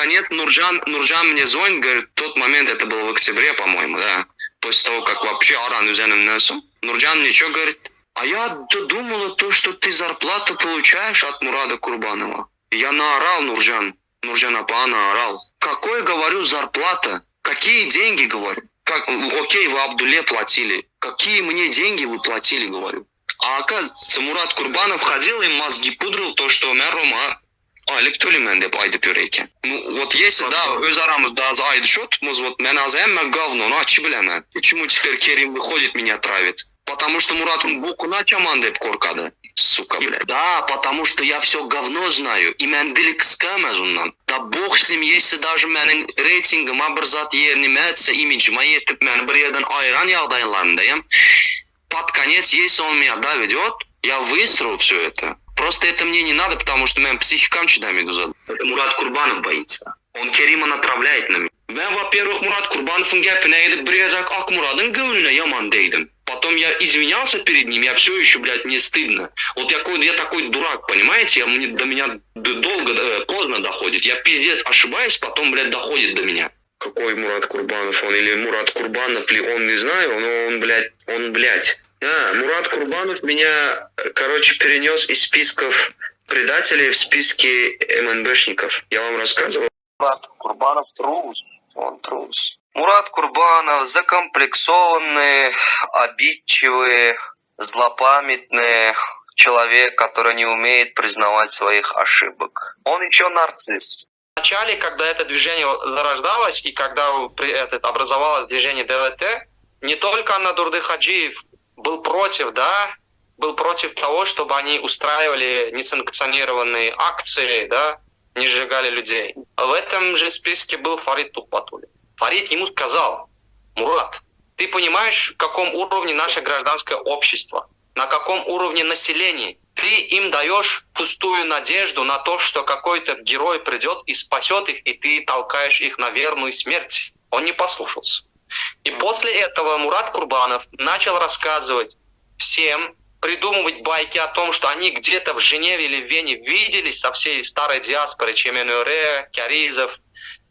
наконец Нуржан мне звонит, говорит, в тот момент, это было в октябре, по-моему, да, после того, как вообще Аран üzerinden Нуржан мне что говорит? А я думала то, что ты зарплату получаешь от Мурада Курбанова. Я наорал Нуржан Апа наорал. Какой, говорю, зарплата? Какие деньги, говорю? Окей, вы Абдулле платили. Какие мне деньги вы платили, говорю? А оказывается, Мурат Курбанов ходил и мозги пудрил то, что Рома электолимен деп айтып йөрәкен. Ну, вот если, да, öz арамызда аз айтышотмыз, вот мен аз эмме говно, ачы белемен. Почему теперь Керим выходит, меня травит? Потому что Мурат букуна чаман деп коркады. Сука, блядь. Да, потому что я все говно знаю. И мен дили кыскамыз ундан. Да бог с ним, если даже менің рейтингіма бір зат ерніме әтсе, имиджіма етіп, мен бір ерден айран ягдайларындайым. Под конец, если он меня доведет, я высру все это. Просто это мне не надо, потому что мен психикам чуда медуза. Это Мурат Курбанов боится. Он Керима натравляет на меня. Ben, во-первых, Мурат Курбанов'un гәпіне едіп біразак ак Murad'ın gönlüne yaman değdim. Потом я извинялся перед ним, я все еще, блядь, мне стыдно. Вот я такой дурак, понимаете? До меня поздно доходит. Я пиздец ошибаюсь, потом, блядь, доходит до меня. Какой Мурат Курбанов он? Или Мурат Курбанов ли он, не знаю, но он, блядь. Мурат Курбанов меня, короче, перенес из списков предателей в списки МНБшников. Я вам рассказывал. Мурат Курбанов трус. Он трус. Мурат Курбанов закомплексованный, обидчивый, злопамятный человек, который не умеет признавать своих ошибок. Он еще нарцисс. В начале, когда это движение зарождалось и когда образовалось движение ДВТ, не только Анадурды Хаджиев был против, да, был против того, чтобы они устраивали несанкционированные акции, да, не сжигали людей. В этом же списке был Фарид Тухпатуллин. Фарид ему сказал: Мурат, ты понимаешь, в каком уровне наше гражданское общество, на каком уровне населения? Ты им даешь пустую надежду на то, что какой-то герой придет и спасет их, и ты толкаешь их на верную смерть. Он не послушался. И после этого Мурат Курбанов начал рассказывать всем, придумывать байки о том, что они где-то в Женеве или в Вене виделись со всей старой диаспорой Чеменуре, Кяризов,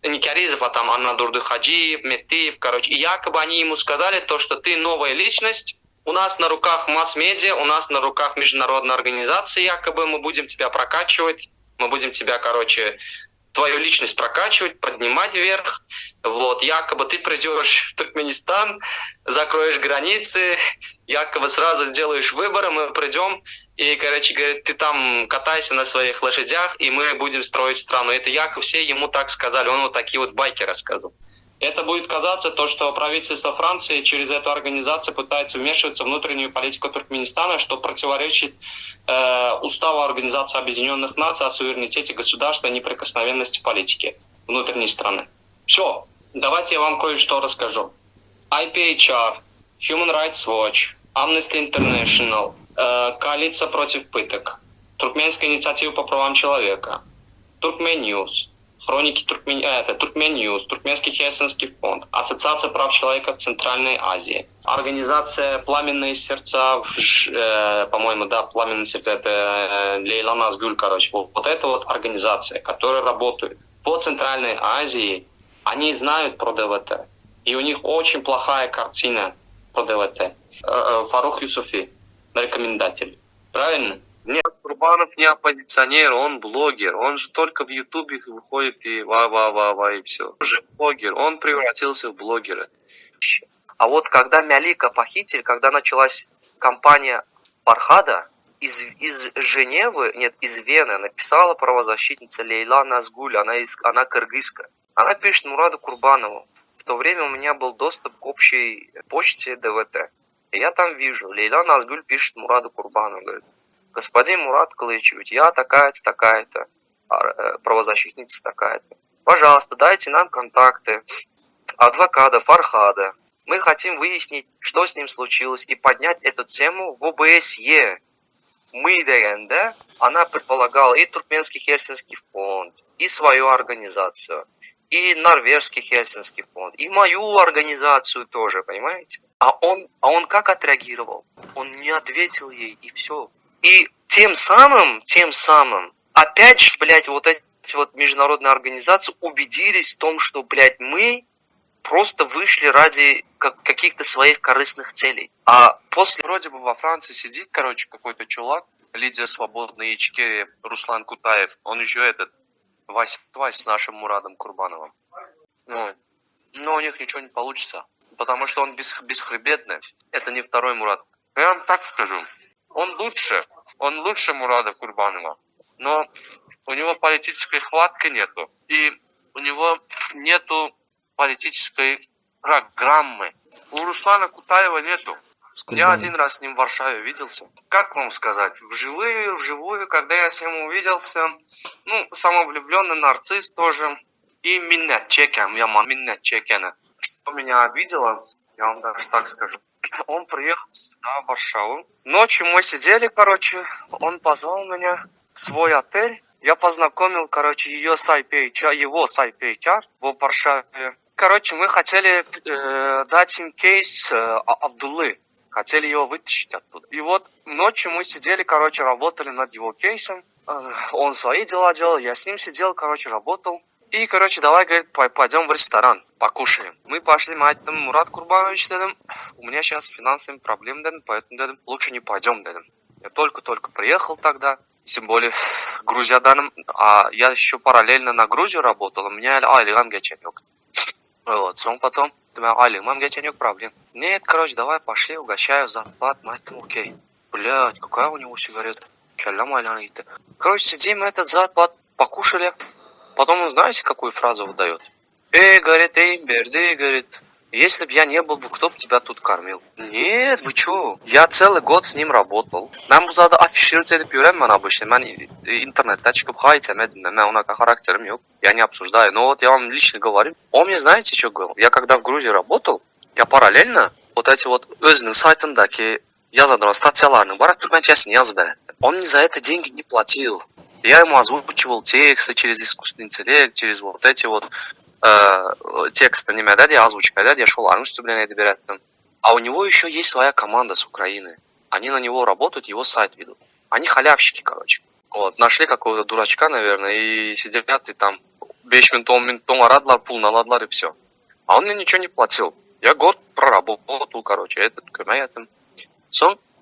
не Кяризов, а там Анадурды Хаджиев, Метиев, короче. И якобы они ему сказали то, что ты новая личность, у нас на руках масс-медиа, у нас на руках международная организация, якобы мы будем тебя прокачивать, мы будем тебя, короче, твою личность прокачивать, поднимать вверх. Вот, якобы ты придешь в Туркменистан, закроешь границы, якобы сразу сделаешь выборы, мы придем, и, короче, говорит, ты там катайся на своих лошадях, и мы будем строить страну. Это якобы все ему так сказали, он вот такие вот байки рассказывал. Это будет казаться то, что правительство Франции через эту организацию пытается вмешиваться в внутреннюю политику Туркменистана, что противоречит Уставу Организации Объединенных Наций о суверенитете государства и неприкосновенности политики внутренней страны. Все, давайте я вам кое-что расскажу. IPHR, Human Rights Watch, Amnesty International, Коалиция против пыток, Туркменская инициатива по правам человека, Туркмен Ньюс, Хроники Туркмен Ньюс, Туркменский Хельсинский фонд, Ассоциация прав человека в Центральной Азии, Организация Пламенные сердца, по-моему, да, Пламенные сердца, это Лейла Назгуль, короче, вот эта вот организация, которая работает по Центральной Азии, они знают про ДВТ, и у них очень плохая картина по ДВТ. Фарух Юсуфи, рекомендатель, правильно? Нет, Курбанов не оппозиционер, он блогер. Он же только в Ютубе выходит и ва-ва-ва-ва и все. Он же блогер, он превратился в блогера. А вот когда Мялика похитили, когда началась кампания Фархада, из Женевы, нет, из Вены написала правозащитница Лейла Назгуль, она кыргызская. Она пишет Мураду Курбанову: в то время у меня был доступ к общей почте ДВТ. И я там вижу, Лейла Назгуль пишет Мураду Курбанову, говорит: господин Мурат Кылычевич, я такая-то, такая-то, правозащитница такая-то. Пожалуйста, дайте нам контакты адвоката Фархада. Мы хотим выяснить, что с ним случилось, и поднять эту тему в ОБСЕ. Мы, да, она предполагала и Туркменский Хельсинский фонд, и свою организацию, и Норвежский Хельсинский фонд, и мою организацию тоже, понимаете? А он как отреагировал? Он не ответил ей, и все. И тем самым, опять же, блядь, вот эти эти вот международные организации убедились в том, что, блядь, мы просто вышли ради каких-то своих корыстных целей. А после вроде бы во Франции сидит, короче, какой-то чувак, лидер свободной Ичкерии Руслан Кутаев. Он еще этот, Вась с нашим Мурадом Курбановым. Ну, но у них ничего не получится, потому что он бесхребетный. Это не второй Мурад. Я вам так скажу. Он лучше Мурада Курбанова. Но у него политической хватки нету. И у него нету политической программы. У Руслана Кутаева нету. Я один раз с ним в Варшаве виделся. Как вам сказать? Вживую, когда я с ним увиделся, ну, самовлюбленный нарцисс тоже. И миннетчекен, Что меня обидело, я вам даже так скажу. Он приехал сюда, в Варшаву. Ночью мы сидели, короче, он позвал меня в свой отель. Я познакомил, короче, его сайт-HR в Варшаве. Короче, мы хотели дать им кейс Абдуллы. Хотели его вытащить оттуда. И вот ночью мы сидели, короче, работали над его кейсом. Он свои дела делал, я с ним сидел, короче, работал. И, короче, давай, говорит, пойдем в ресторан, покушаем. Мы пошли, мать, там, Мурад Курбанович, дедом, у меня сейчас финансовые проблемы, дедом, поэтому, дедом, лучше не пойдем, дедом. Я только приехал тогда, тем более Грузия данным, а я еще параллельно на Грузию работал, у меня айлыгам geçen Вот, потом, айлыгам geçen проблем. Нет, короче, давай, пошли, угощаю, зарплат, мать, там, окей. Блядь, какая у него сигарета? Келлам айляна гитти. Короче, сидим, этот зарплат, покушали. Потом он, знаете, какую фразу выдает? Говорит, Берди, говорит, если бы я не был бы, кто бы тебя тут кормил? Нет, вы чё? Я целый год с ним работал. Ben bu zada афишировать edip öğrenmem обычно. Ben интернетте çıkıp hayt emedim. Ben ona характером yok. Я не обсуждаю. Но вот я вам лично говорю. Он мне, знаете, что говорил? Я когда в Грузии работал, я параллельно вот эти вот özünün сайтındaki yazan статьяларның бара türkmençesini yazып etti. Он мне за это деньги не платил. Я ему озвучивал тексты через искусственный интеллект, через вот эти вот тексты, озвучка, я шоларның üstüne edip береттім. А у него еще есть своя команда с Украины. Они на него работают, его сайт ведут. Они халявщики, короче. Вот, нашли какого-то дурачка, наверное, и сидят, и там 5 минут, 10 минут арадлар, пул наладлар, и все. А он мне ничего не платил. Я год проработал, короче,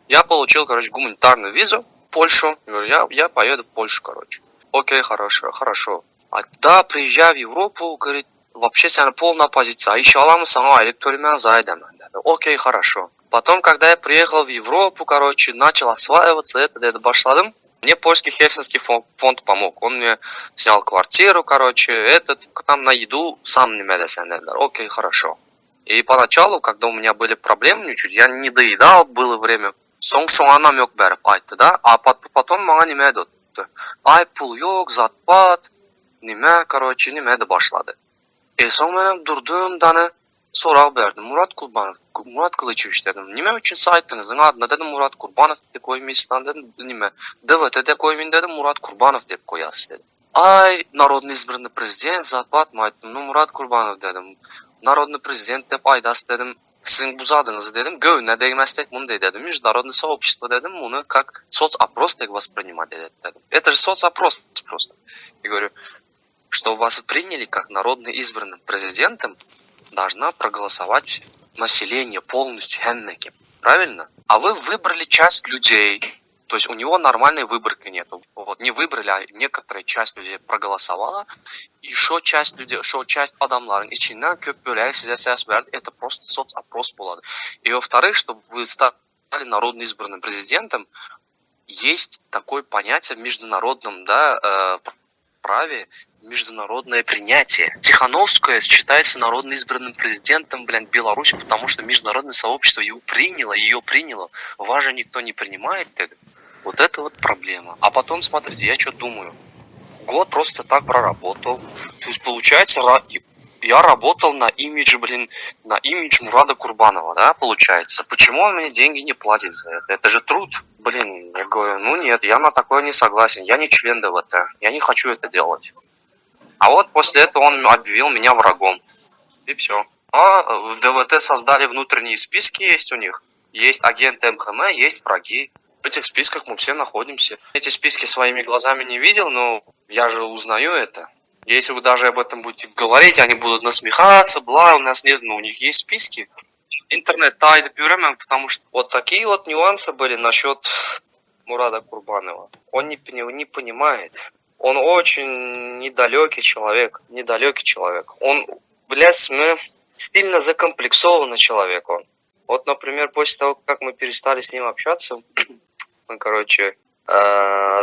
я получил, короче, гуманитарную визу в Польшу. Говорю, я поеду в Польшу, короче. Окей, хорошо. А да, приезжаю в Европу, говорит, вообще вся полная позиция. А еще аламы сама электоримен зайдем. Окей, хорошо. Потом, когда я приехал в Европу, короче, начал осваиваться, это башладым. Мне польский Хельсинский фонд помог. Он мне снял квартиру, короче, там на еду сам не медесен. Окей, хорошо. И поначалу, когда у меня были проблемы, я не доедал, было время. Соңшуанам yok berip aytты, да? А потом мага неме айтты. Ай, пул yok, затпат, неме, короче, неме de başladı. Соң мен дурдum, даны, sorak berdim. Murat Kılıçeviç dedim. Nime üçün saytınızın adına dedim Murat Kurbanov de koymayısından dedim. Nime? ДВТ'de koymayın dedim Murat Kurbanov de koyasız dedim. Ay, народный избранный президент, затпат mı ayttım? Murat Kurbanov dedim. Народный президент de aydas dedim. Sizin buzadınızı dedim. Gövüne değmezsek bunu dedim. Международное сообщество dedim. Bunu как соцопрос так воспринимать dedim. Это же соцопрос просто. Я говорю, что вас приняли как народно избранным президентом, должна проголосовать население полностью, хеннеки. Правильно? А вы выбрали часть людей. То есть у него нормальной выборки нету. Вот, не выбрали, а некоторая часть людей проголосовала. И часть адамларын içinden köp bölек size ses verdi. Это просто соцопрос болады. И во-вторых, чтобы вы стали народно избранным президентом, есть такое понятие в международном праве, международное принятие. Тихановская считается народно избранным президентом, Беларуси, потому что международное сообщество ее приняло. Вас же никто не принимает. Вот это вот проблема. А потом, смотрите, я что думаю. Год просто так проработал. То есть, получается, я работал на имидж Мурада Курбанова, да, получается. Почему он мне деньги не платит за это? Это же труд. Я говорю, нет, я на такое не согласен. Я не член ДВТ. Я не хочу это делать. А вот после этого он объявил меня врагом. И все. А в ДВТ создали внутренние списки, есть у них. Есть агенты МХМ, есть враги. В этих списках мы все находимся. Эти списки своими глазами не видел, но Я же узнаю это. Если вы даже об этом будете говорить, они будут насмехаться, бла, у нас нет, у них есть списки. Интернет тайды берем, потому что вот такие вот нюансы были насчет Мурада Курбанова. Он не понимает. Он очень недалекий человек. Он, блядь, сильно закомплексованный человек он. Вот, например, после того, как мы перестали с ним общаться, он,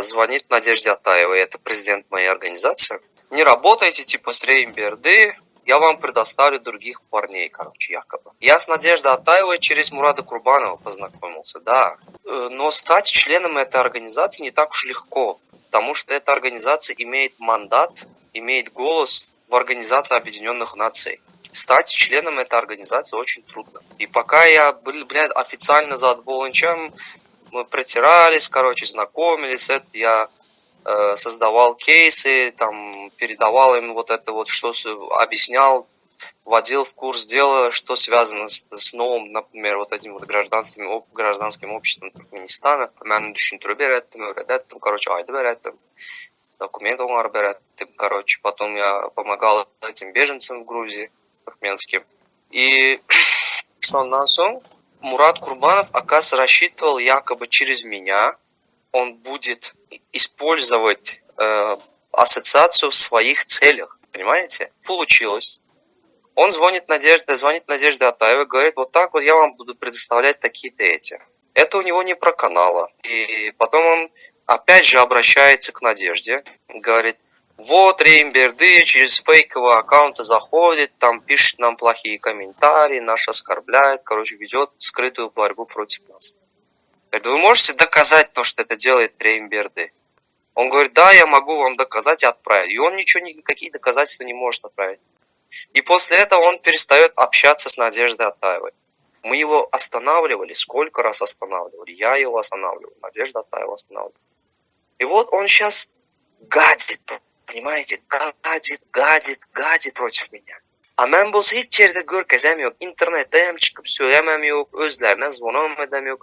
звонит Надежде Атаевой, это президент моей организации. Не работайте, типа, с Реймберды, я вам предоставлю других парней, якобы. Я с Надеждой Атаевой через Мурада Курбанова познакомился, да. Но стать членом этой организации не так уж легко, потому что эта организация имеет мандат, имеет голос в Организации Объединенных Наций. Стать членом этой организации очень трудно. И пока я был, официально за Болончем, мы протирались, знакомились, я создавал кейсы, там, передавал им вот это вот, что объяснял, вводил в курс дела, что связано с новым, например, вот этим вот гражданским обществом Туркменистана. Мен düşüntürü öğrettim, aydı öğrettim. Документ öğrettim, потом я помогал этим беженцам в Грузии, туркменским. И сонан соң Мурат Курбанов, оказывается, рассчитывал якобы через меня он будет использовать ассоциацию в своих целях. Понимаете? Получилось. Он звонит Надежде Атаевой, говорит, вот так вот я вам буду предоставлять такие-то эти. Это у него не проканало. И потом он опять же обращается к Надежде, говорит, вот Реймберды через фейковые аккаунты заходит, там пишет нам плохие комментарии, нас оскорбляет, ведет скрытую борьбу против нас. Говорит, вы можете доказать то, что это делает Реймберды? Он говорит, да, я могу вам доказать и отправить. И он никакие доказательства не может отправить. И после этого он перестает общаться с Надеждой Атаевой. Мы его останавливали, сколько раз останавливали. Я его останавливал, Надежда Атаева останавливала. И вот он сейчас гадит, понимаете, гадит против меня. А мен болса hiç yerde görkezem yok. İnternetten çıkıp söylemem yok. Özlerine zvonom edem yok.